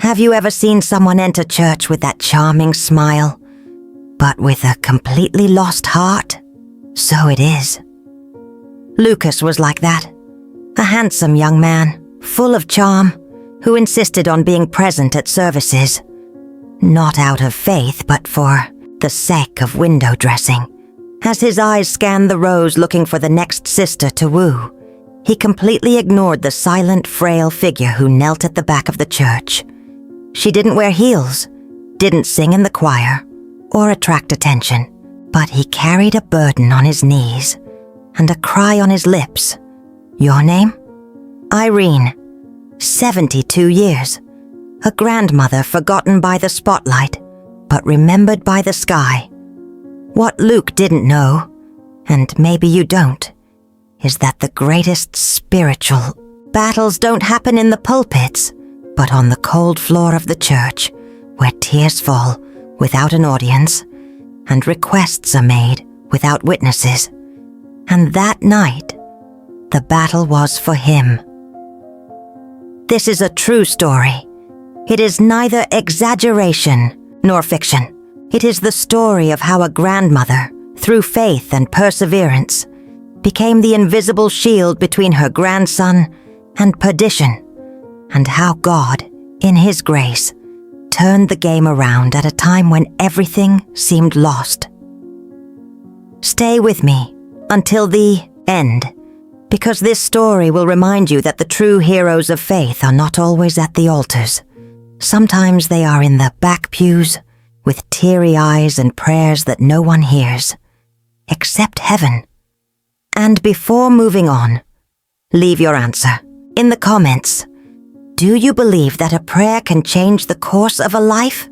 Have you ever seen someone enter church with that charming smile, but with a completely lost heart? So it is. Lucas was like that. A handsome young man, full of charm, who insisted on being present at services. Not out of faith, but for the sake of window dressing. As his eyes scanned the rows looking for the next sister to woo, he completely ignored the silent, frail figure who knelt at the back of the church. She didn't wear heels, didn't sing in the choir, or attract attention, but he carried a burden on his knees and a cry on his lips. Your name? Irene. 72 years. A grandmother forgotten by the spotlight, but remembered by the sky. What Luke didn't know, and maybe you don't, is that the greatest spiritual battles don't happen in the pulpits, but on the cold floor of the church, where tears fall without an audience, and requests are made without witnesses. And that night, the battle was for him. This is a true story. It is neither exaggeration nor fiction. It is the story of how a grandmother, through faith and perseverance, became the invisible shield between her grandson and perdition, and how God, in His grace, turned the game around at a time when everything seemed lost. Stay with me until the end, because this story will remind you that the true heroes of faith are not always at the altars. Sometimes they are in the back pews, with teary eyes and prayers that no one hears, except heaven. And before moving on, leave your answer in the comments. Do you believe that a prayer can change the course of a life?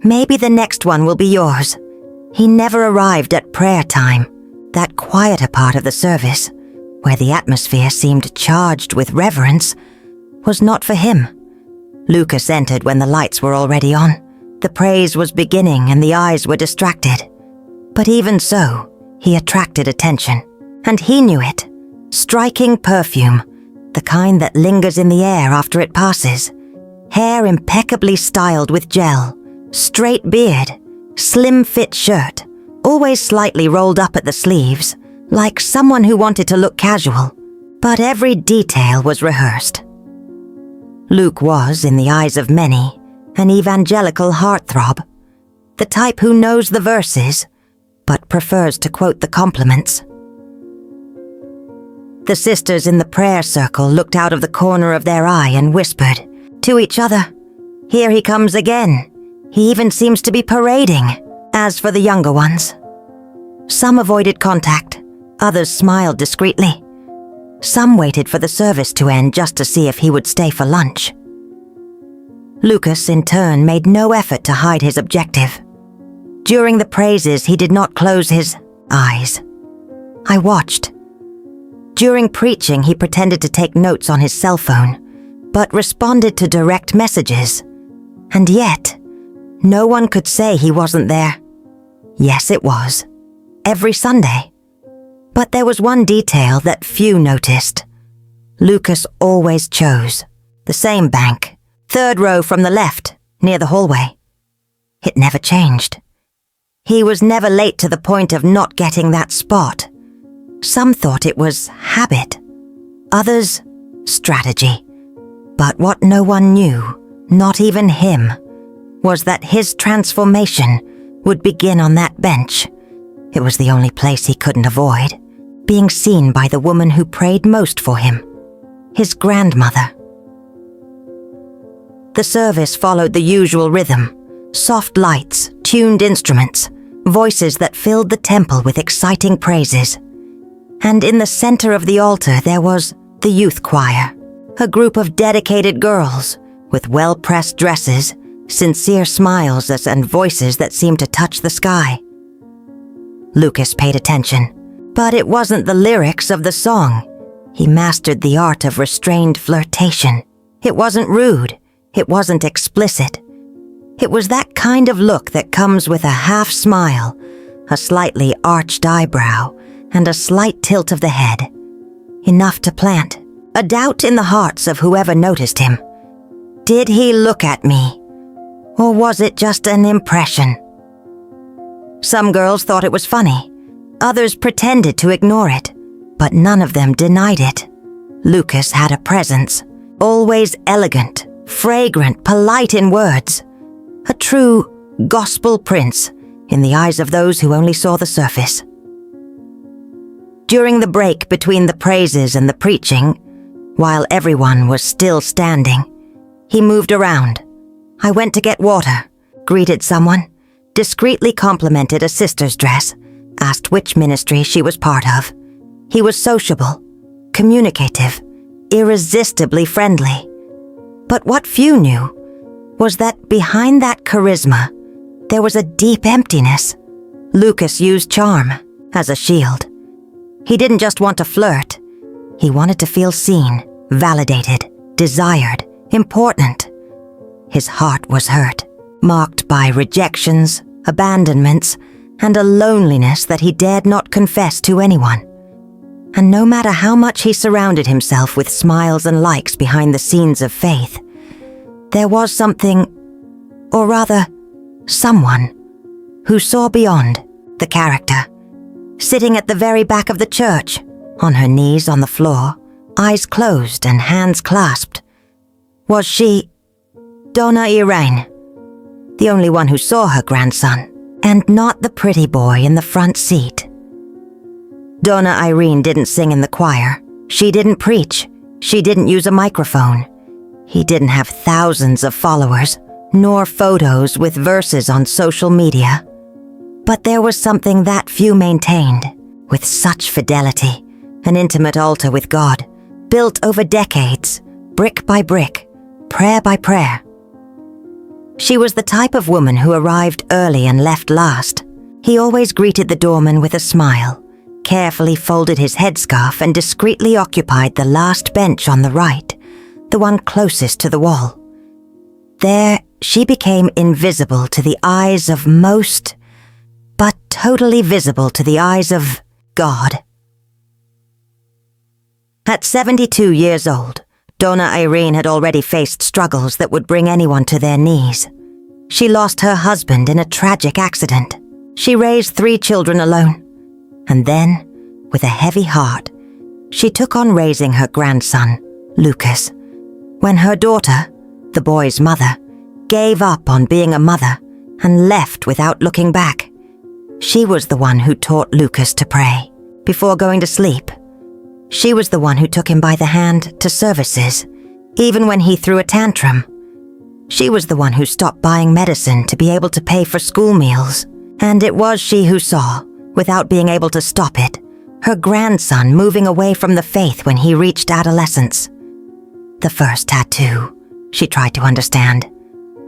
Maybe the next one will be yours. He never arrived at prayer time, that quieter part of the service, where the atmosphere seemed charged with reverence, was not for him. Lucas entered when the lights were already on. The praise was beginning and the eyes were distracted. But even so, he attracted attention. And he knew it. Striking perfume, the kind that lingers in the air after it passes. Hair impeccably styled with gel. Straight beard. Slim fit shirt. Always slightly rolled up at the sleeves, like someone who wanted to look casual. But every detail was rehearsed. Luke was, in the eyes of many, an evangelical heartthrob. The type who knows the verses, but prefers to quote the compliments. The sisters in the prayer circle looked out of the corner of their eye and whispered to each other, "Here he comes again. He even seems to be parading." As for the younger ones, some avoided contact, others smiled discreetly. Some waited for the service to end just to see if he would stay for lunch. Lucas, in turn, made no effort to hide his objective. During the praises, he did not close his eyes. I watched. During preaching, he pretended to take notes on his cell phone, but responded to direct messages. And yet, no one could say he wasn't there. Yes, it was. Every Sunday. But there was one detail that few noticed. Lucas always chose the same bank, 3rd row from the left, near the hallway. It never changed. He was never late to the point of not getting that spot. Some thought it was habit, others strategy. But what no one knew, not even him, was that his transformation would begin on that bench. It was the only place he couldn't avoid, being seen by the woman who prayed most for him, his grandmother. The service followed the usual rhythm, soft lights, tuned instruments, voices that filled the temple with exciting praises. And in the center of the altar there was the youth choir, a group of dedicated girls with well-pressed dresses, sincere smiles and voices that seemed to touch the sky. Lucas paid attention, but it wasn't the lyrics of the song. He mastered the art of restrained flirtation. It wasn't rude. It wasn't explicit. It was that kind of look that comes with a half smile, a slightly arched eyebrow, and a slight tilt of the head. Enough to plant a doubt in the hearts of whoever noticed him. Did he look at me? Or was it just an impression? Some girls thought it was funny. Others pretended to ignore it, but none of them denied it. Lucas had a presence, always elegant, fragrant, polite in words. A true gospel prince in the eyes of those who only saw the surface. During the break between the praises and the preaching, while everyone was still standing, he moved around. I went to get water, greeted someone, discreetly complimented a sister's dress, asked which ministry she was part of. He was sociable, communicative, irresistibly friendly. But what few knew was that behind that charisma, there was a deep emptiness. Lucas used charm as a shield. He didn't just want to flirt. He wanted to feel seen, validated, desired, important. His heart was hurt, marked by rejections, abandonments, and a loneliness that he dared not confess to anyone. And no matter how much he surrounded himself with smiles and likes behind the scenes of faith, there was something, or rather, someone, who saw beyond the character. Sitting at the very back of the church, on her knees on the floor, eyes closed and hands clasped, was she, Donna Irene, the only one who saw her grandson, and not the pretty boy in the front seat. Donna Irene didn't sing in the choir. She didn't preach. She didn't use a microphone. He didn't have thousands of followers, nor photos with verses on social media. But there was something that few maintained, with such fidelity, an intimate altar with God, built over decades, brick by brick, prayer by prayer. She was the type of woman who arrived early and left last. He always greeted the doorman with a smile, carefully folded his headscarf and discreetly occupied the last bench on the right, the one closest to the wall. There, she became invisible to the eyes of most, but totally visible to the eyes of God. At 72 years old, Donna Irene had already faced struggles that would bring anyone to their knees. She lost her husband in a tragic accident. She raised 3 children alone. And then, with a heavy heart, she took on raising her grandson, Lucas. When her daughter, the boy's mother, gave up on being a mother and left without looking back, she was the one who taught Lucas to pray before going to sleep. She was the one who took him by the hand to services, even when he threw a tantrum. She was the one who stopped buying medicine to be able to pay for school meals. And it was she who saw, without being able to stop it, her grandson moving away from the faith when he reached adolescence. The first tattoo, she tried to understand.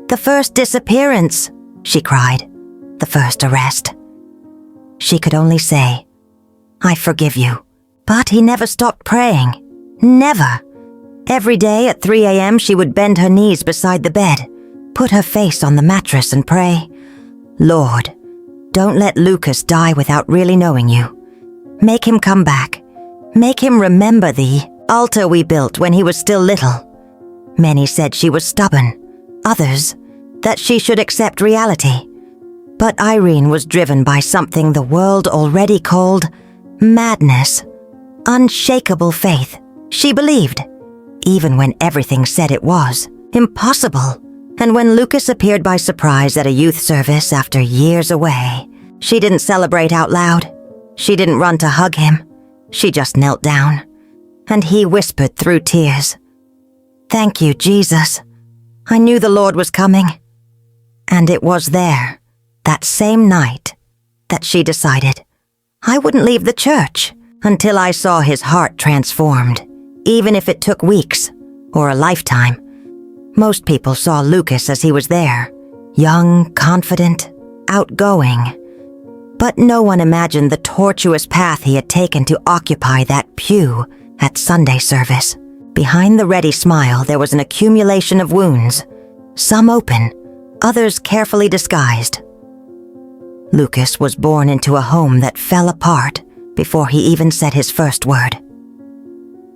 The first disappearance, she cried. The first arrest. She could only say, "I forgive you." But he never stopped praying. Never. Every day at 3 a.m. she would bend her knees beside the bed, put her face on the mattress and pray, "Lord, don't let Lucas die without really knowing you. Make him come back. Make him remember the altar we built when he was still little." Many said she was stubborn. Others, that she should accept reality. But Irene was driven by something the world already called madness. Unshakable faith. She believed, even when everything said it was, impossible. And when Lucas appeared by surprise at a youth service after years away, she didn't celebrate out loud. She didn't run to hug him. She just knelt down. And he whispered through tears, "Thank you, Jesus. I knew the Lord was coming." And it was there, that same night, that she decided, I wouldn't leave the church until I saw his heart transformed, even if it took weeks or a lifetime. Most people saw Lucas as he was there, young, confident, outgoing. But no one imagined the tortuous path he had taken to occupy that pew at Sunday service. Behind the ready smile there was an accumulation of wounds, some open, others carefully disguised. Lucas was born into a home that fell apart before he even said his first word.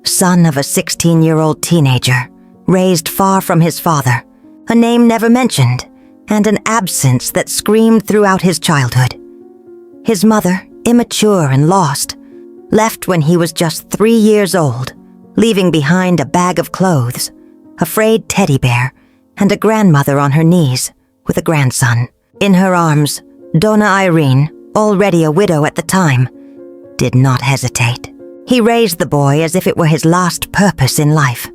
Son of a 16-year-old teenager, raised far from his father, a name never mentioned, and an absence that screamed throughout his childhood. His mother, immature and lost, left when he was just 3 years old, leaving behind a bag of clothes, a frayed teddy bear, and a grandmother on her knees with a grandson. In her arms, Donna Irene, already a widow at the time, did not hesitate. He raised the boy as if it were his last purpose in life.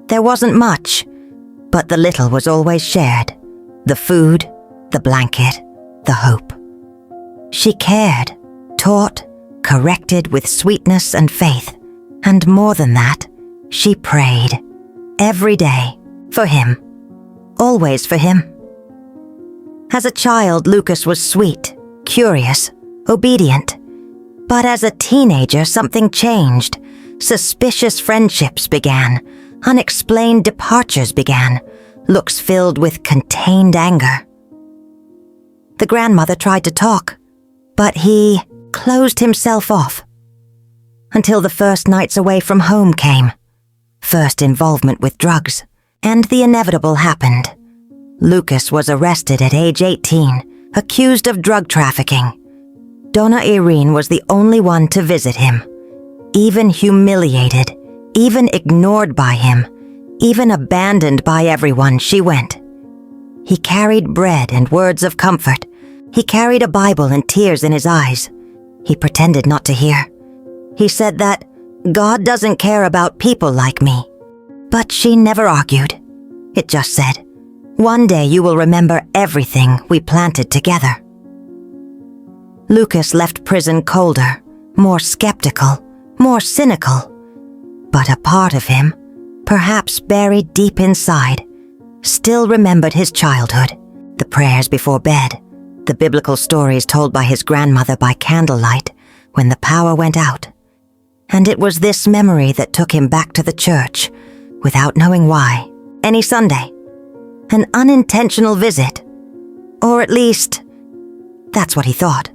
There wasn't much, but the little was always shared. The food, the blanket, the hope. She cared, taught, corrected with sweetness and faith. And more than that, she prayed. Every day. For him. Always for him. As a child, Lucas was sweet, curious, obedient. But as a teenager, something changed. Suspicious friendships began. Unexplained departures began. Looks filled with contained anger. The grandmother tried to talk, but he closed himself off. Until the first nights away from home came. First involvement with drugs, and the inevitable happened. Lucas was arrested at age 18, accused of drug trafficking. Donna Irene was the only one to visit him. Even humiliated, even ignored by him, even abandoned by everyone, she went. He carried bread and words of comfort. He carried a Bible and tears in his eyes. He pretended not to hear. He said that God doesn't care about people like me. But she never argued. It just said, "One day you will remember everything we planted together." Lucas left prison colder, more skeptical, more cynical. But a part of him, perhaps buried deep inside, still remembered his childhood, the prayers before bed, the biblical stories told by his grandmother by candlelight when the power went out. And it was this memory that took him back to the church, without knowing why, any Sunday. An unintentional visit. Or at least, that's what he thought.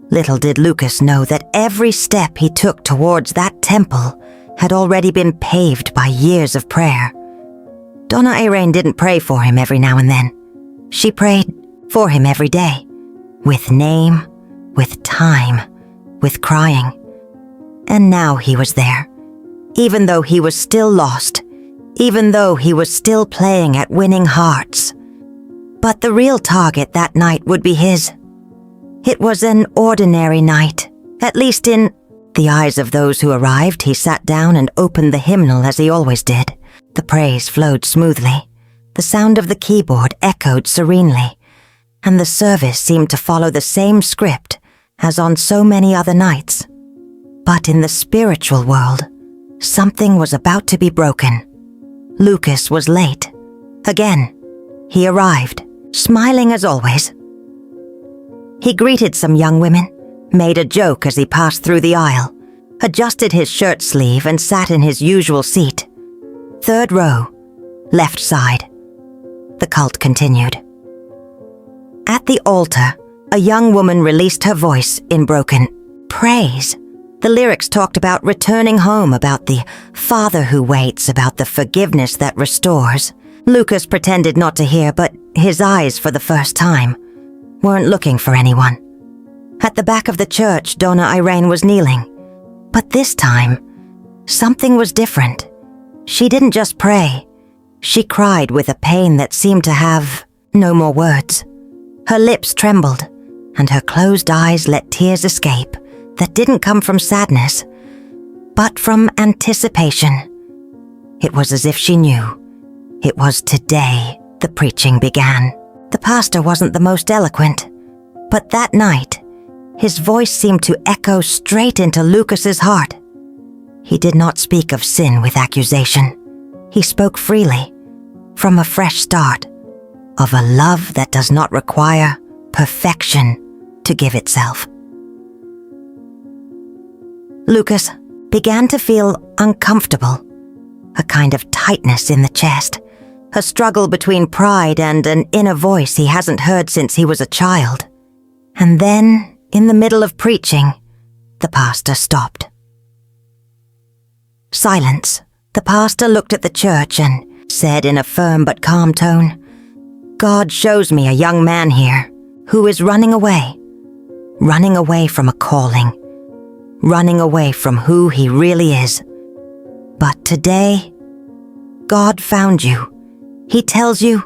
Little did Lucas know that every step he took towards that temple had already been paved by years of prayer. Donna Irene didn't pray for him every now and then. She prayed for him every day, with name, with time, with crying. And now he was there, even though he was still lost, even though he was still playing at winning hearts. But the real target that night would be his. It was an ordinary night, at least in the eyes of those who arrived. He sat down and opened the hymnal as he always did. The praise flowed smoothly. The sound of the keyboard echoed serenely, and the service seemed to follow the same script as on so many other nights. But in the spiritual world, something was about to be broken. Lucas was late. Again, he arrived, smiling as always. He greeted some young women, made a joke as he passed through the aisle, adjusted his shirt sleeve and sat in his usual seat. 3rd row, left side. The cult continued. At the altar, a young woman released her voice in broken praise. The lyrics talked about returning home, about the Father who waits, about the forgiveness that restores. Lucas pretended not to hear, but his eyes, for the first time, weren't looking for anyone. At the back of the church, Donna Irene was kneeling. But this time, something was different. She didn't just pray. She cried with a pain that seemed to have no more words. Her lips trembled, and her closed eyes let tears escape that didn't come from sadness, but from anticipation. It was as if she knew. It was today the preaching began. The pastor wasn't the most eloquent, but that night, his voice seemed to echo straight into Lucas's heart. He did not speak of sin with accusation. He spoke freely, from a fresh start, of a love that does not require perfection to give itself. Lucas began to feel uncomfortable, a kind of tightness in the chest, a struggle between pride and an inner voice he hasn't heard since he was a child. And then, in the middle of preaching, the pastor stopped. Silence, The pastor looked at the church and said in a firm but calm tone, "God shows me a young man here who is running away from a calling, running away from who he really is. But today, God found you. He tells you,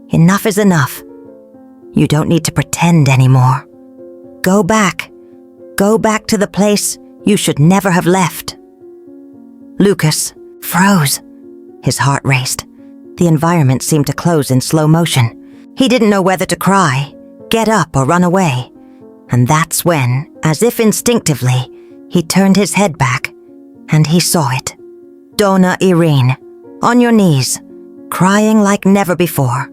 enough is enough. You don't need to pretend anymore. Go back to the place you should never have left." Lucas froze. His heart raced. The environment seemed to close in slow motion. He didn't know whether to cry, get up, or run away. And that's when, as if instinctively, he turned his head back, and he saw it. Donna Irene, on your knees, crying like never before.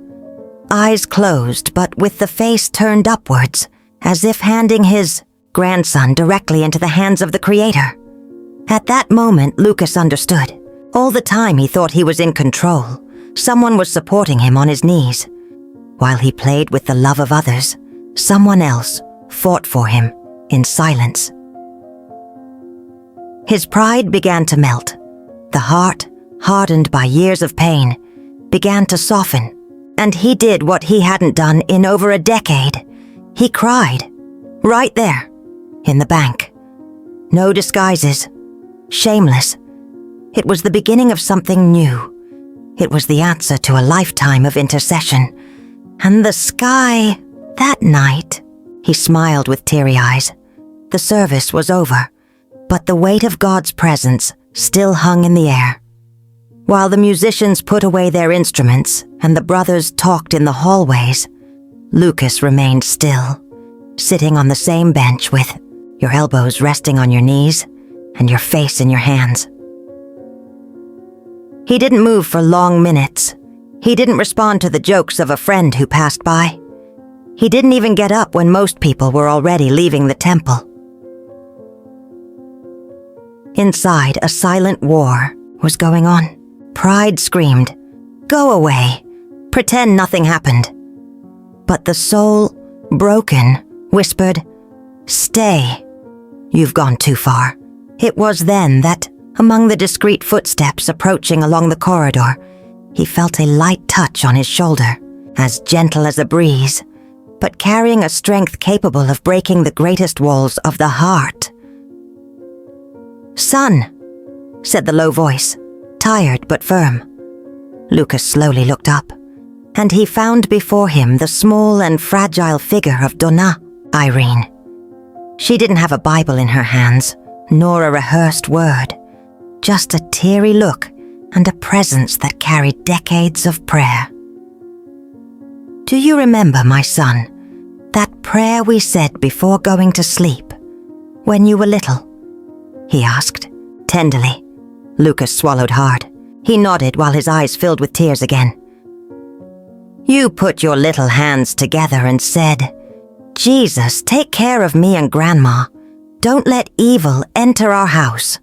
Eyes closed, but with the face turned upwards, as if handing his grandson directly into the hands of the Creator. At that moment, Lucas understood. All the time he thought he was in control. Someone was supporting him on his knees. While he played with the love of others, someone else fought for him in silence. His pride began to melt. The heart, hardened by years of pain, began to soften, and he did what he hadn't done in over a decade. He cried, right there, in the bank. No disguises, shameless. It was the beginning of something new. It was the answer to a lifetime of intercession. And the sky, that night, he smiled with teary eyes. The service was over, but the weight of God's presence still hung in the air. While the musicians put away their instruments and the brothers talked in the hallways, Lucas remained still, sitting on the same bench with your elbows resting on your knees and your face in your hands. He didn't move for long minutes. He didn't respond to the jokes of a friend who passed by. He didn't even get up when most people were already leaving the temple. Inside, a silent war was going on. Pride screamed, "Go away. Pretend nothing happened." But the soul, broken, whispered, "Stay. You've gone too far." It was then that, among the discreet footsteps approaching along the corridor, he felt a light touch on his shoulder, as gentle as a breeze, but carrying a strength capable of breaking the greatest walls of the heart. "Son," said the low voice, tired but firm. Lucas slowly looked up, and he found before him the small and fragile figure of Donna Irene. She didn't have a Bible in her hands, nor a rehearsed word, just a teary look and a presence that carried decades of prayer. "Do you remember, my son, that prayer we said before going to sleep, when you were little?" he asked, tenderly. Lucas swallowed hard. He nodded while his eyes filled with tears again. "You put your little hands together and said, 'Jesus, take care of me and Grandma. Don't let evil enter our house.'"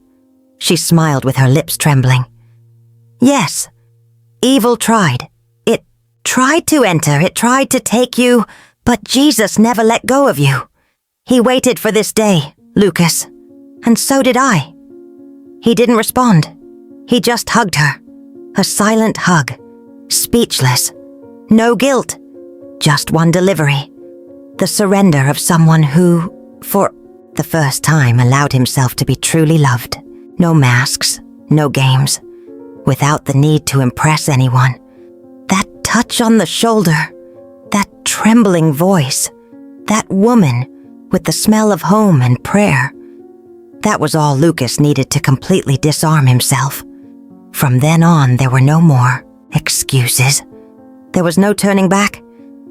She smiled with her lips trembling. "Yes, evil tried. It tried to enter, it tried to take you, but Jesus never let go of you. He waited for this day, Lucas, and so did I." He didn't respond. He just hugged her. A silent hug, speechless. No guilt, just one delivery. The surrender of someone who, for the first time, allowed himself to be truly loved. No masks, no games, without the need to impress anyone. That touch on the shoulder, that trembling voice, that woman with the smell of home and prayer. That was all Lucas needed to completely disarm himself. From then on, there were no more excuses. There was no turning back.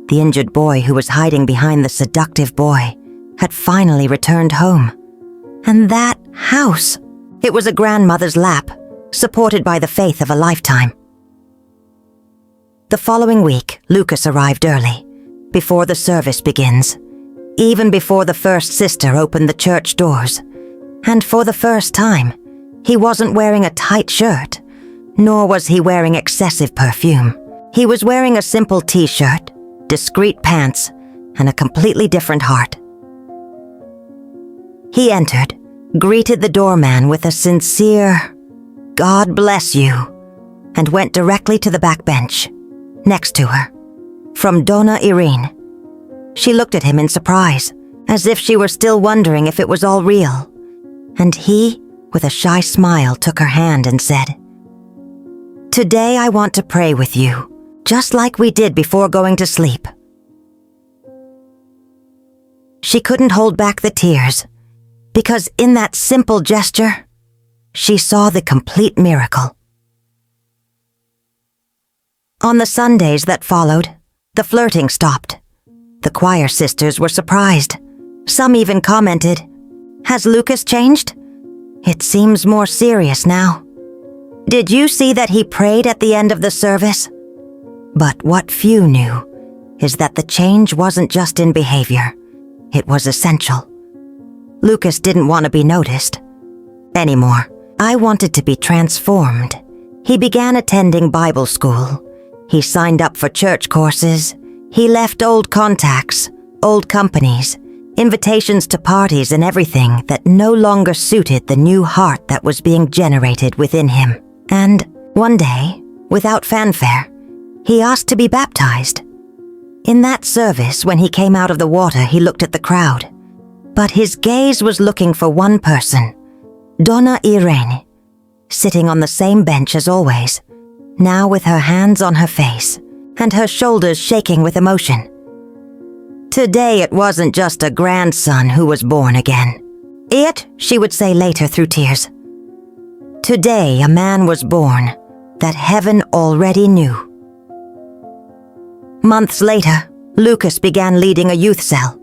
The injured boy who was hiding behind the seductive boy had finally returned home. And that house, it was a grandmother's lap, supported by the faith of a lifetime. The following week, Lucas arrived early, before the service begins, even before the first sister opened the church doors. And for the first time, he wasn't wearing a tight shirt, nor was he wearing excessive perfume. He was wearing a simple t-shirt, discreet pants, and a completely different heart. He entered, greeted the doorman with a sincere, God bless you," and went directly to the back bench, next to her. From Donna Irene. She looked at him in surprise, as if she were still wondering if it was all real. And he, with a shy smile, took her hand and said, "Today I want to pray with you, just like we did before going to sleep." She couldn't hold back the tears, because in that simple gesture, she saw the complete miracle. On the Sundays that followed, the flirting stopped. The choir sisters were surprised. Some even commented, "Has Lucas changed? It seems more serious now. Did you see that he prayed at the end of the service?" But what few knew is that the change wasn't just in behavior. It was essential. Lucas didn't want to be noticed anymore. I wanted to be transformed. He began attending Bible school. He signed up for church courses. He left old contacts, old companies, invitations to parties and everything that no longer suited the new heart that was being generated within him. And one day, without fanfare, he asked to be baptized. In that service, when he came out of the water, he looked at the crowd. But his gaze was looking for one person, Donna Irene, sitting on the same bench as always, now with her hands on her face and her shoulders shaking with emotion. Today it wasn't just a grandson who was born again. It, she would say later through tears. Today a man was born that heaven already knew. Months later, Lucas began leading a youth cell.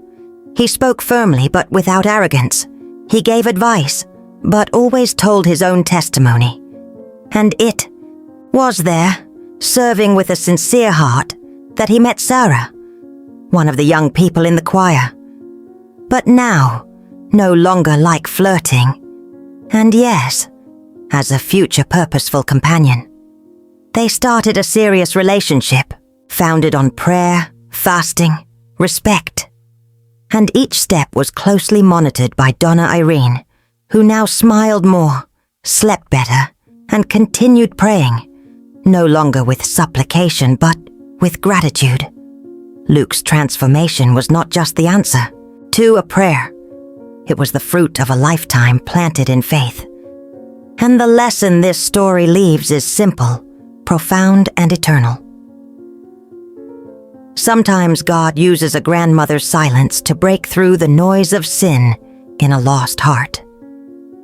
He spoke firmly but without arrogance. He gave advice, but always told his own testimony. And it was there, serving with a sincere heart, that he met Sarah, one of the young people in the choir. But now, no longer like flirting, and yes, as a future purposeful companion. They started a serious relationship, founded on prayer, fasting, respect. And each step was closely monitored by Donna Irene, who now smiled more, slept better, and continued praying, no longer with supplication but with gratitude. Luke's transformation was not just the answer to a prayer. It was the fruit of a lifetime planted in faith. And the lesson this story leaves is simple, profound, and eternal. Sometimes God uses a grandmother's silence to break through the noise of sin in a lost heart.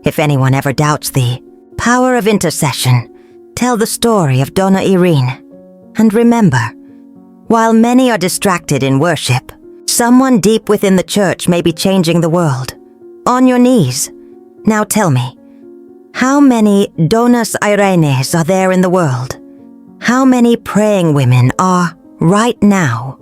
If anyone ever doubts the power of intercession, tell the story of Donna Irene. And remember, while many are distracted in worship, someone deep within the church may be changing the world. On your knees. Now tell me, how many Donnas Irenes are there in the world? How many praying women are, right now,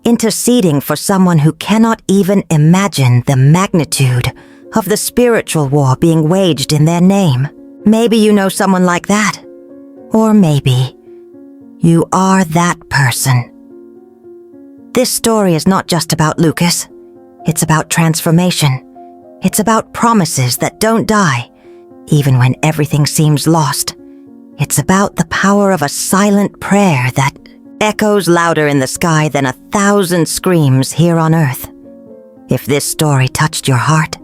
interceding for someone who cannot even imagine the magnitude of the spiritual war being waged in their name? Maybe you know someone like that. Or maybe you are that person. This story is not just about Lucas. It's about transformation. It's about promises that don't die, even when everything seems lost. It's about the power of a silent prayer that echoes louder in the sky than 1,000 screams here on earth. If this story touched your heart,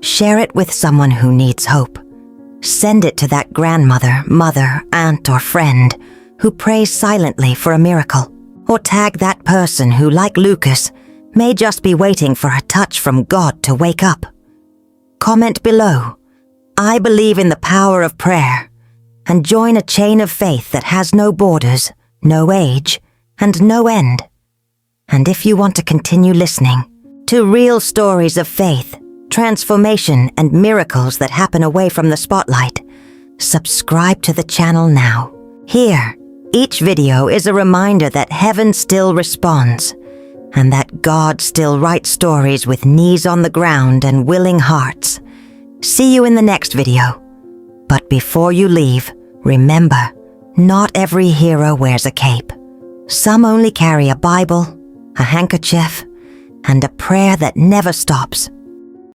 share it with someone who needs hope. Send it to that grandmother, mother, aunt, or friend who prays silently for a miracle. Or tag that person who, like Lucas, may just be waiting for a touch from God to wake up. Comment below, "I believe in the power of prayer," and join a chain of faith that has no borders, no age, and no end. And if you want to continue listening to real stories of faith, transformation, and miracles that happen away from the spotlight, subscribe to the channel now. Here, each video is a reminder that heaven still responds, and that God still writes stories with knees on the ground and willing hearts. See you in the next video. But before you leave, remember, not every hero wears a cape. Some only carry a Bible, a handkerchief, and a prayer that never stops.